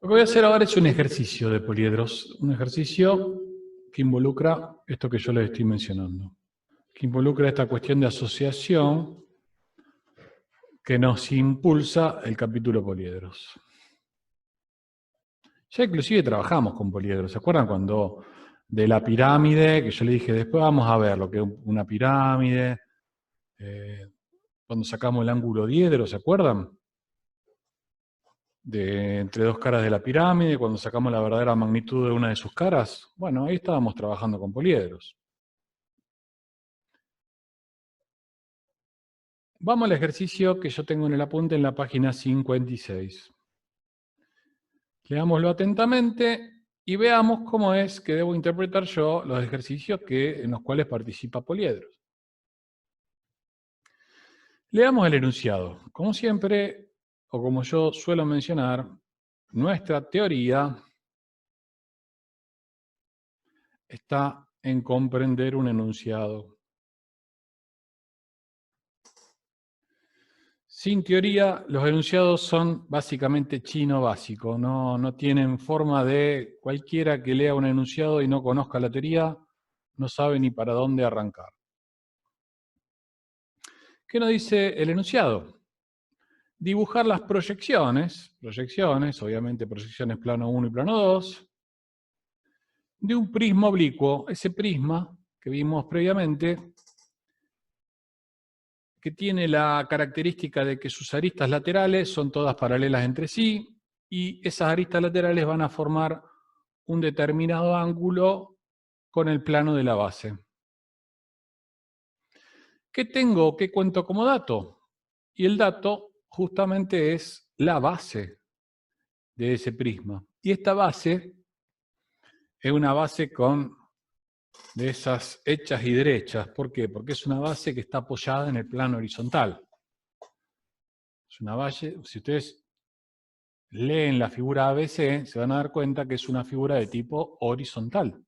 Lo que voy a hacer ahora es un ejercicio de poliedros, un ejercicio que involucra esto que yo les estoy mencionando, que involucra esta cuestión de asociación que nos impulsa el capítulo poliedros. Ya inclusive trabajamos con poliedros, ¿se acuerdan cuando de la pirámide, que yo le dije después vamos a ver lo que es una pirámide, cuando sacamos el ángulo diedro, ¿se acuerdan? De entre dos caras de la pirámide, cuando sacamos la verdadera magnitud de una de sus caras, bueno, ahí estábamos trabajando con poliedros. Vamos al ejercicio que yo tengo en el apunte en la página 56. Leámoslo atentamente y veamos cómo es que debo interpretar yo los ejercicios en los cuales participa poliedros. Leamos el enunciado. Como siempre, o como yo suelo mencionar, nuestra teoría está en comprender un enunciado. Sin teoría, los enunciados son básicamente chino básico, no tienen forma de cualquiera que lea un enunciado y no conozca la teoría, no sabe ni para dónde arrancar. ¿Qué nos dice el enunciado? Dibujar las proyecciones, obviamente proyecciones plano 1 y plano 2, de un prisma oblicuo, ese prisma que vimos previamente, que tiene la característica de que sus aristas laterales son todas paralelas entre sí, y esas aristas laterales van a formar un determinado ángulo con el plano de la base. ¿Qué tengo? ¿Qué cuento como dato? Y el dato justamente es la base de ese prisma. Y esta base es una base de esas hechas y derechas. ¿Por qué? Porque es una base que está apoyada en el plano horizontal. Es una base, si ustedes leen la figura ABC, se van a dar cuenta que es una figura de tipo horizontal.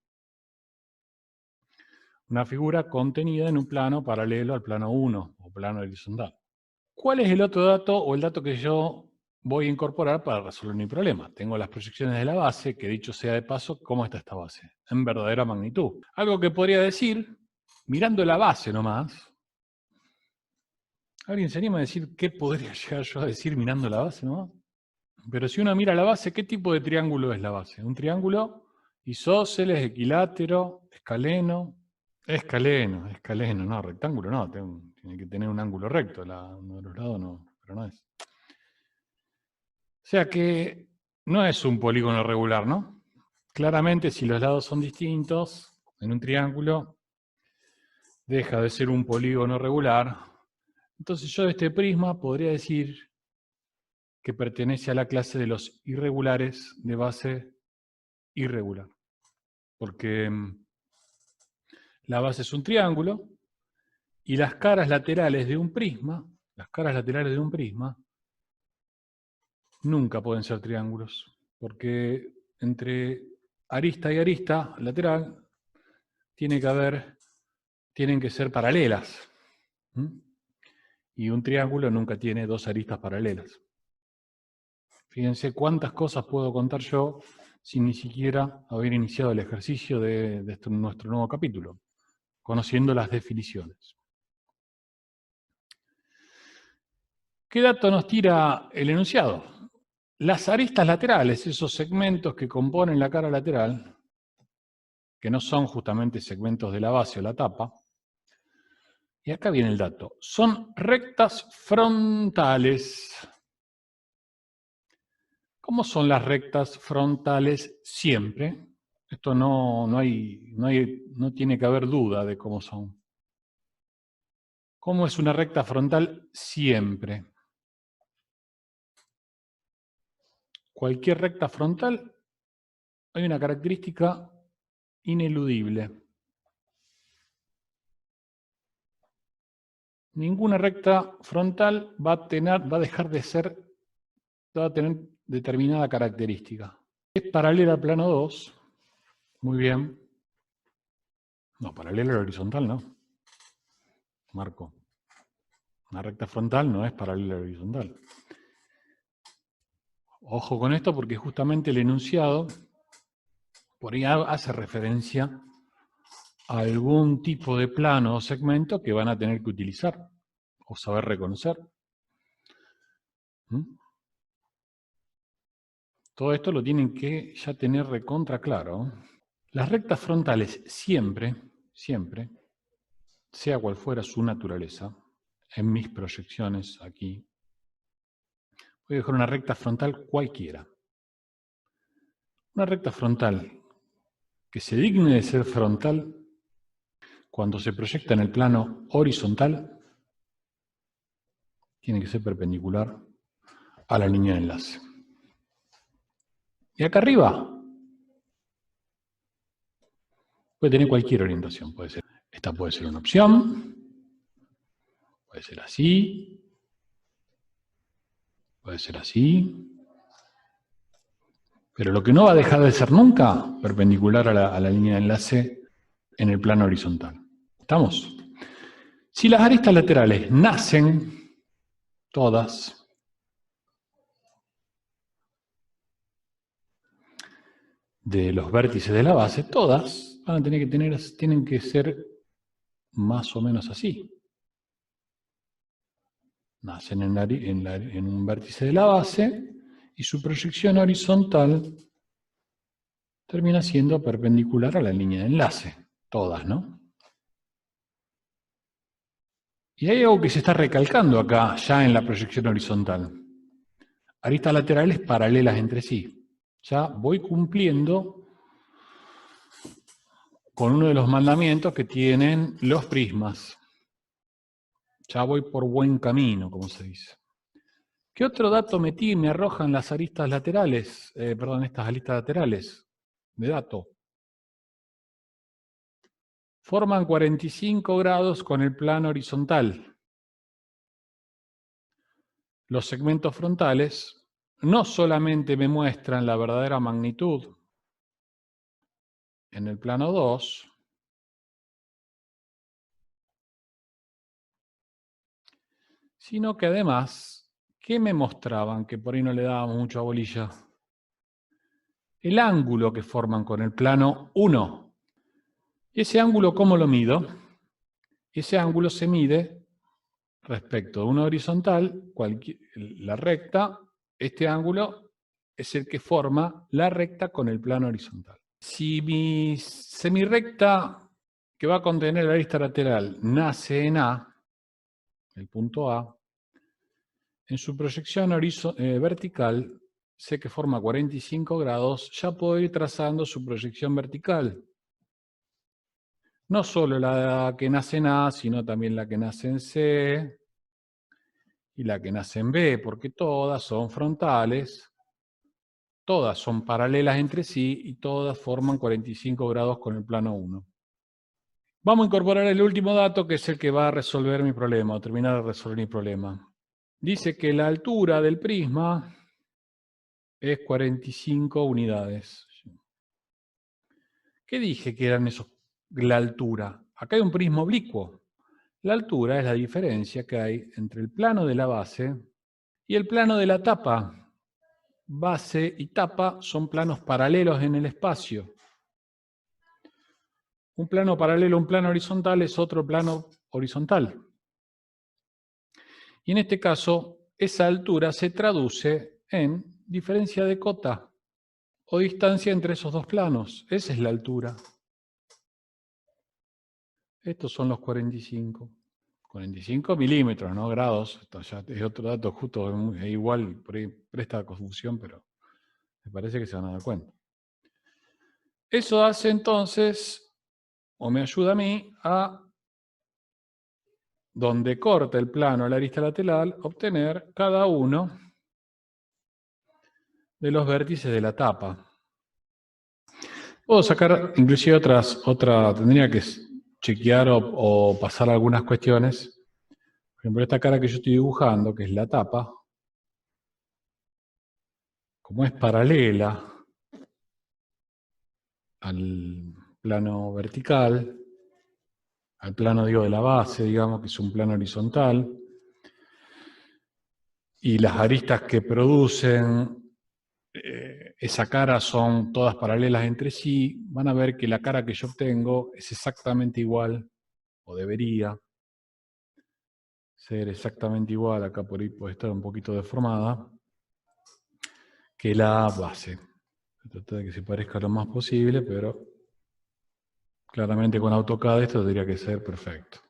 Una figura contenida en un plano paralelo al plano 1, o plano horizontal. ¿Cuál es el otro dato o el dato que yo voy a incorporar para resolver mi problema? Tengo las proyecciones de la base, que dicho sea de paso, ¿cómo está esta base? En verdadera magnitud. Algo que podría decir, mirando la base nomás, ¿alguien se anima a decir qué podría llegar yo a decir mirando la base nomás? Pero si uno mira la base, ¿qué tipo de triángulo es la base? Un triángulo isósceles, equilátero, escaleno. Escaleno, no, rectángulo no, tiene que tener un ángulo recto, uno de los lados no, pero no es. O sea que no es un polígono regular, ¿no? Claramente si los lados son distintos en un triángulo, deja de ser un polígono regular. Entonces yo de este prisma podría decir que pertenece a la clase de los irregulares de base irregular. Porque la base es un triángulo y las caras laterales de un prisma, nunca pueden ser triángulos, porque entre arista y arista lateral tienen que ser paralelas. Y un triángulo nunca tiene dos aristas paralelas. Fíjense cuántas cosas puedo contar yo sin ni siquiera haber iniciado el ejercicio de nuestro nuevo capítulo, conociendo las definiciones. ¿Qué dato nos tira el enunciado? Las aristas laterales, esos segmentos que componen la cara lateral, que no son justamente segmentos de la base o la tapa, y acá viene el dato, son rectas frontales. ¿Cómo son las rectas frontales siempre? Esto no tiene que haber duda de cómo son. ¿Cómo es una recta frontal siempre? Cualquier recta frontal hay una característica ineludible. Ninguna recta frontal va a tener determinada característica. Es paralela al plano 2, muy bien. No, paralela al horizontal no. Marco. Una recta frontal no es paralela al horizontal. Ojo con esto porque justamente el enunciado por ahí hace referencia a algún tipo de plano o segmento que van a tener que utilizar o saber reconocer. ¿Mm? Todo esto lo tienen que ya tener recontra claro. Las rectas frontales siempre, siempre, sea cual fuera su naturaleza, en mis proyecciones aquí, voy a dejar una recta frontal cualquiera. Una recta frontal que se digne de ser frontal cuando se proyecta en el plano horizontal, tiene que ser perpendicular a la línea de enlace. Y acá arriba puede tener cualquier orientación. Puede ser, esta puede ser una opción, puede ser así, puede ser así. Pero lo que no va a dejar de ser nunca, perpendicular a la línea de enlace en el plano horizontal. ¿Estamos? Si las aristas laterales nacen, todas, de los vértices de la base, todas van a tener que tienen que ser más o menos así. Nacen en un vértice de la base y su proyección horizontal termina siendo perpendicular a la línea de enlace. Todas, ¿no? Y hay algo que se está recalcando acá, ya en la proyección horizontal. Aristas laterales paralelas entre sí. Ya voy cumpliendo con uno de los mandamientos que tienen los prismas. Ya voy por buen camino, como se dice. ¿Qué otro dato me arrojan las aristas laterales? Estas aristas laterales de dato. Forman 45 grados con el plano horizontal. Los segmentos frontales no solamente me muestran la verdadera magnitud en el plano 2, sino que además, ¿qué me mostraban? Que por ahí no le dábamos mucho a bolilla. El ángulo que forman con el plano 1. ¿Ese ángulo cómo lo mido? Ese ángulo se mide respecto de una horizontal, la recta. Este ángulo es el que forma la recta con el plano horizontal. Si mi semirrecta que va a contener la arista lateral nace en A, el punto A, en su proyección vertical, sé que forma 45 grados, ya puedo ir trazando su proyección vertical. No solo la que nace en A, sino también la que nace en C y la que nace en B, porque todas son frontales, todas son paralelas entre sí y todas forman 45 grados con el plano 1. Vamos a incorporar el último dato, que es el que va a resolver mi problema, o terminar de resolver mi problema. Dice que la altura del prisma es 45 unidades. ¿Qué dije que eran la altura? Acá hay un prisma oblicuo. La altura es la diferencia que hay entre el plano de la base y el plano de la tapa. Base y tapa son planos paralelos en el espacio. Un plano paralelo a un plano horizontal es otro plano horizontal. Y en este caso, esa altura se traduce en diferencia de cota o distancia entre esos dos planos. Esa es la altura. Estos son los 45. 45 milímetros, no grados. Esto ya es otro dato justo, es igual, por ahí presta confusión, pero me parece que se van a dar cuenta. Eso hace entonces, o me ayuda a mí, a donde corta el plano la arista lateral, obtener cada uno de los vértices de la tapa. Puedo sacar inclusive tendría que chequear o pasar algunas cuestiones. Por ejemplo, esta cara que yo estoy dibujando, que es la tapa, como es paralela al plano vertical, al plano, de la base, digamos, que es un plano horizontal, y las aristas que producen esa cara son todas paralelas entre sí, van a ver que la cara que yo obtengo es exactamente igual, o debería ser exactamente igual, acá por ahí puede estar un poquito deformada, que la base. Tratar de que se parezca lo más posible, pero claramente con AutoCAD esto tendría que ser perfecto.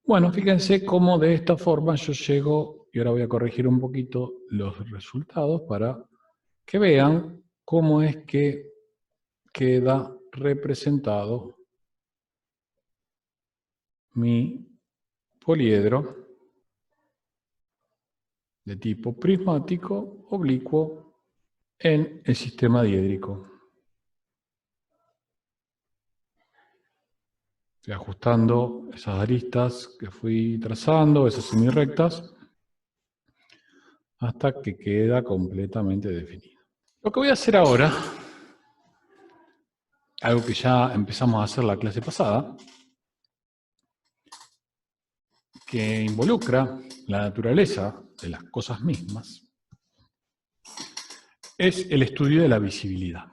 Bueno, fíjense cómo de esta forma yo llego, y ahora voy a corregir un poquito los resultados para que vean cómo es que queda representado mi poliedro de tipo prismático oblicuo en el sistema diédrico. Estoy ajustando esas aristas que fui trazando, esas semirectas, hasta que queda completamente definido. Lo que voy a hacer ahora, algo que ya empezamos a hacer la clase pasada, que involucra la naturaleza de las cosas mismas, es el estudio de la visibilidad.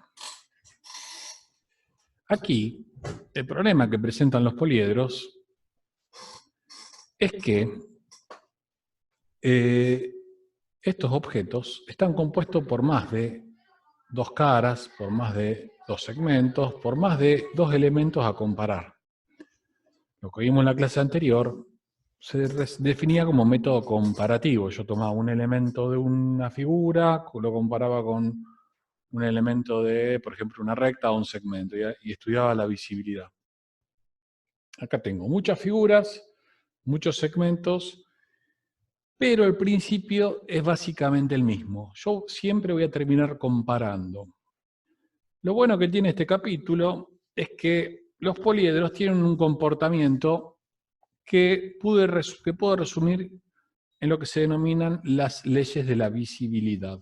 Aquí, el problema que presentan los poliedros es que estos objetos están compuestos por más de dos caras, por más de dos segmentos, por más de dos elementos a comparar. Lo que vimos en la clase anterior se definía como método comparativo. Yo tomaba un elemento de una figura, lo comparaba con un elemento de, por ejemplo, una recta o un segmento, y estudiaba la visibilidad. Acá tengo muchas figuras, muchos segmentos, pero el principio es básicamente el mismo. Yo siempre voy a terminar comparando. Lo bueno que tiene este capítulo es que los poliedros tienen un comportamiento que puedo resumir en lo que se denominan las leyes de la visibilidad.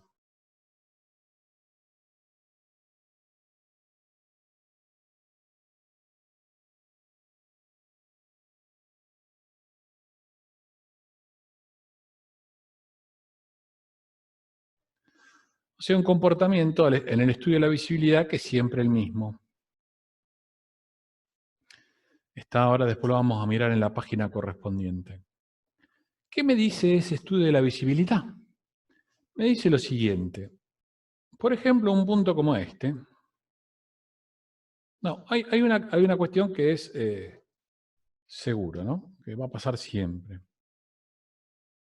O sea, un comportamiento en el estudio de la visibilidad que es siempre el mismo. Está ahora, después lo vamos a mirar en la página correspondiente. ¿Qué me dice ese estudio de la visibilidad? Me dice lo siguiente. Por ejemplo, un punto como este. No, hay una cuestión que es seguro, ¿no? Que va a pasar siempre.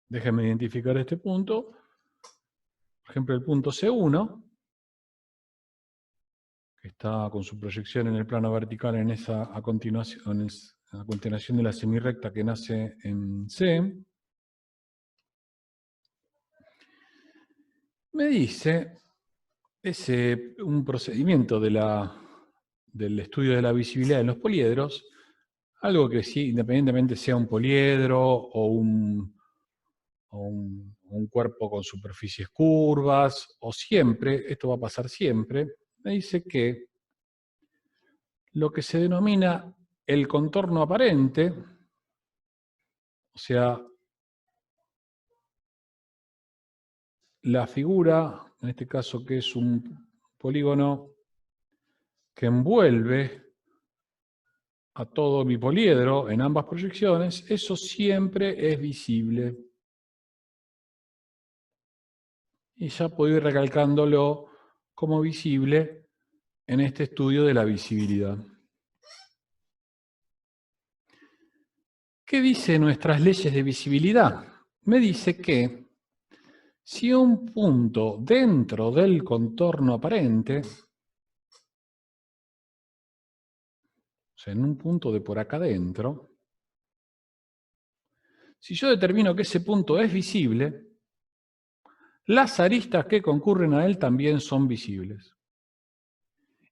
Déjenme identificar este punto. Por ejemplo, el punto C1, que está con su proyección en el plano vertical a continuación de la semirrecta que nace en C, me dice, es un procedimiento del estudio de la visibilidad en los poliedros, algo que sí, independientemente sea un poliedro o un cuerpo con superficies curvas, o siempre, esto va a pasar siempre, me dice que lo que se denomina el contorno aparente, o sea, la figura, en este caso que es un polígono que envuelve a todo mi poliedro en ambas proyecciones, eso siempre es visible. Y ya puedo ir recalcándolo como visible en este estudio de la visibilidad. ¿Qué dice nuestras leyes de visibilidad? Me dice que si un punto dentro del contorno aparente, o sea, en un punto de por acá adentro, si yo determino que ese punto es visible, las aristas que concurren a él también son visibles.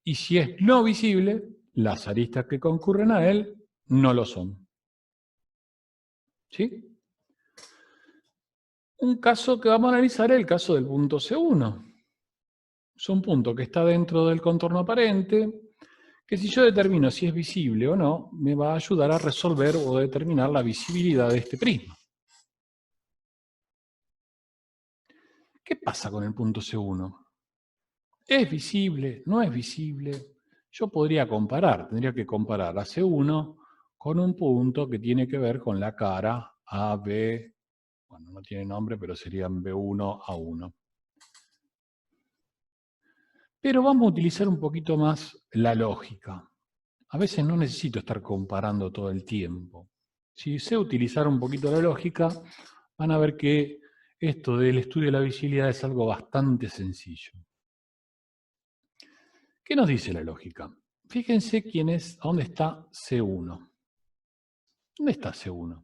Y si es no visible, las aristas que concurren a él no lo son. ¿Sí? Un caso que vamos a analizar es el caso del punto C1. Es un punto que está dentro del contorno aparente, que si yo determino si es visible o no, me va a ayudar a resolver o determinar la visibilidad de este prisma. ¿Qué pasa con el punto C1? ¿Es visible? ¿No es visible? Yo podría comparar, tendría que comparar a C1 con un punto que tiene que ver con la cara AB, bueno, no tiene nombre, pero serían B1, A1. Pero vamos a utilizar un poquito más la lógica. A veces no necesito estar comparando todo el tiempo. Si sé utilizar un poquito la lógica, van a ver que esto del estudio de la visibilidad es algo bastante sencillo. ¿Qué nos dice la lógica? Fíjense a dónde está C1. ¿Dónde está C1?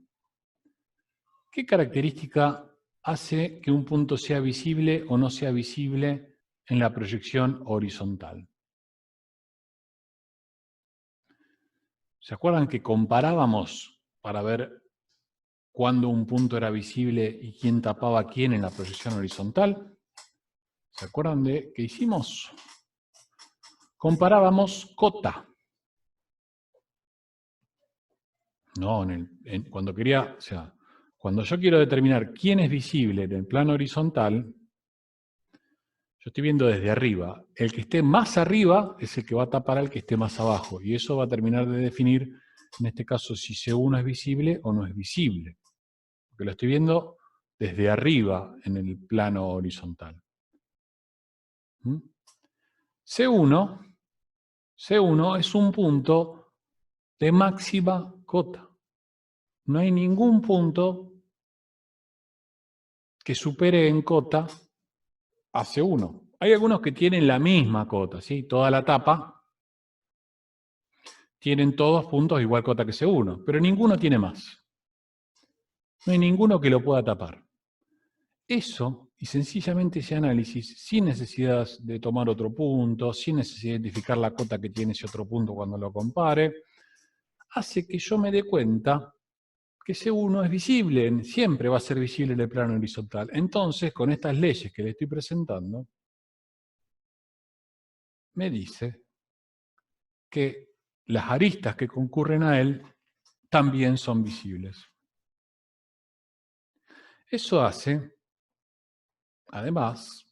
¿Qué característica hace que un punto sea visible o no sea visible en la proyección horizontal? ¿Se acuerdan que comparábamos para ver cuándo un punto era visible y quién tapaba a quién en la proyección horizontal? ¿Se acuerdan de qué hicimos? Comparábamos cota. No, cuando yo quiero determinar quién es visible en el plano horizontal, yo estoy viendo desde arriba. El que esté más arriba es el que va a tapar al que esté más abajo. Y eso va a terminar de definir, en este caso, si C1 es visible o no es visible. Porque lo estoy viendo desde arriba en el plano horizontal. ¿Mm? C1 es un punto de máxima cota. No hay ningún punto que supere en cota a C1. Hay algunos que tienen la misma cota, ¿sí? Toda la tapa tienen todos puntos igual cota que C1, pero ninguno tiene más. No hay ninguno que lo pueda tapar. Eso, y sencillamente ese análisis, sin necesidad de tomar otro punto, sin necesidad de identificar la cota que tiene ese otro punto cuando lo compare, hace que yo me dé cuenta que C1 es visible, siempre va a ser visible en el plano horizontal. Entonces, con estas leyes que le estoy presentando, me dice que las aristas que concurren a él también son visibles. Eso hace, además,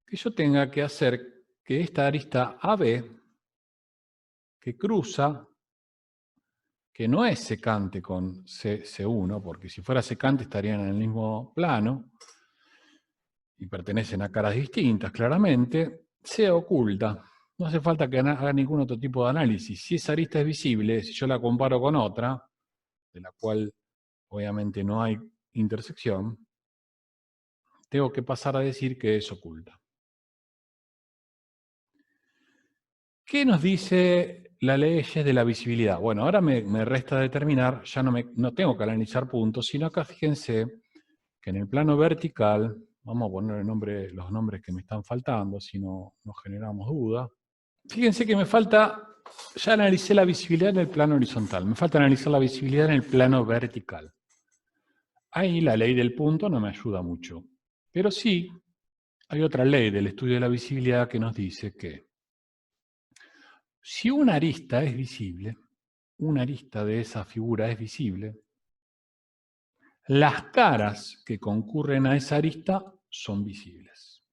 que yo tenga que hacer que esta arista AB, que cruza, que no es secante con C1, porque si fuera secante estarían en el mismo plano, y pertenecen a caras distintas, claramente, sea oculta. No hace falta que haga ningún otro tipo de análisis. Si esa arista es visible, si yo la comparo con otra, de la cual obviamente no hay intersección, tengo que pasar a decir que es oculta. ¿Qué nos dice la ley de la visibilidad? Bueno, ahora me resta determinar, ya no tengo que analizar puntos, sino acá fíjense que en el plano vertical, vamos a poner los nombres que me están faltando, si no generamos duda. Fíjense que me falta, ya analicé la visibilidad en el plano horizontal, me falta analizar la visibilidad en el plano vertical. Ahí la ley del punto no me ayuda mucho, pero sí hay otra ley del estudio de la visibilidad que nos dice que si una arista es visible, una arista de esa figura es visible, las caras que concurren a esa arista son visibles.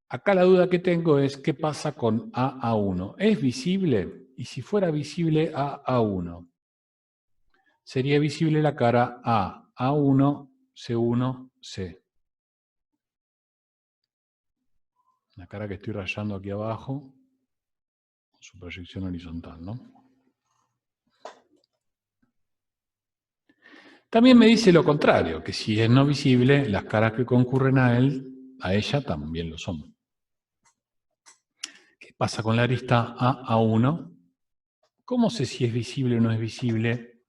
Acá la duda que tengo es qué pasa con A1. ¿Es visible? Y si fuera visible A1, sería visible la cara A1, C1, C. La cara que estoy rayando aquí abajo, su proyección horizontal, ¿no? También me dice lo contrario, que si es no visible, las caras que concurren a ella también lo son. ¿Qué pasa con la arista A1? ¿Cómo sé si es visible o no es visible?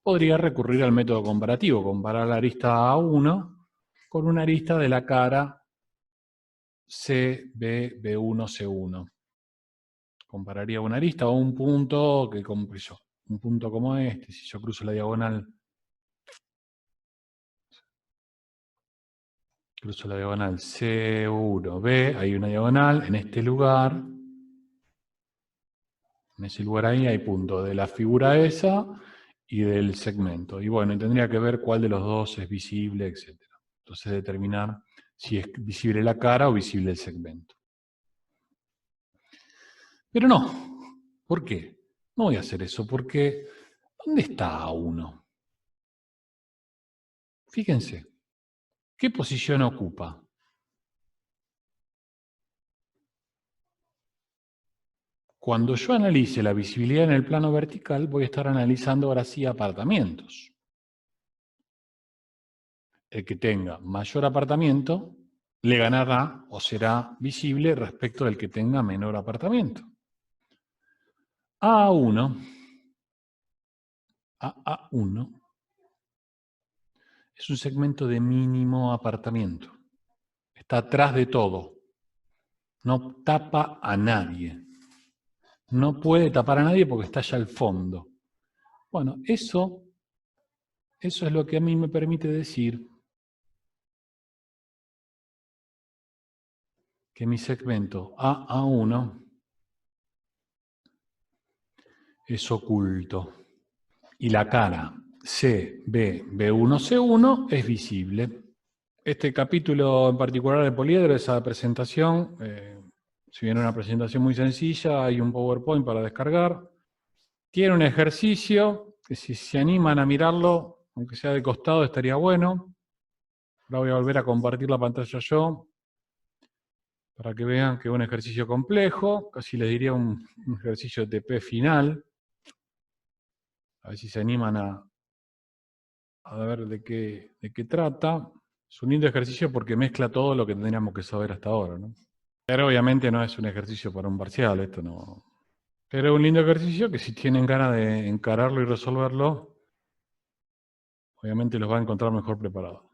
Podría recurrir al método comparativo, comparar la arista A1 con una arista de la cara CB, B1, C1. Compararía una arista o un punto un punto como este, si yo cruzo la diagonal, C1B, hay una diagonal en este lugar. En ese lugar ahí hay puntos de la figura esa y del segmento. Y bueno, tendría que ver cuál de los dos es visible, etc. Entonces determinar si es visible la cara o visible el segmento. Pero no. ¿Por qué? No voy a hacer eso porque ¿dónde está A1? Fíjense, ¿qué posición ocupa? Cuando yo analice la visibilidad en el plano vertical, voy a estar analizando ahora sí apartamentos. El que tenga mayor apartamiento le ganará o será visible respecto del que tenga menor apartamiento. A1 es un segmento de mínimo apartamiento. Está atrás de todo. No tapa a nadie. No puede tapar a nadie porque está allá al fondo. Bueno, eso es lo que a mí me permite decir que mi segmento A1 es oculto y la cara B1C1 es visible. Este capítulo en particular de poliedro, esa presentación, si bien es una presentación muy sencilla, hay un PowerPoint para descargar. Tiene un ejercicio que si se animan a mirarlo, aunque sea de costado, estaría bueno. Ahora voy a volver a compartir la pantalla yo, para que vean que es un ejercicio complejo, casi les diría un ejercicio de TP final. A ver si se animan a ver de qué trata. Es un lindo ejercicio porque mezcla todo lo que tendríamos que saber hasta ahora, ¿no? Pero obviamente no es un ejercicio para un parcial, esto no. Pero es un lindo ejercicio que si tienen ganas de encararlo y resolverlo, obviamente los va a encontrar mejor preparados.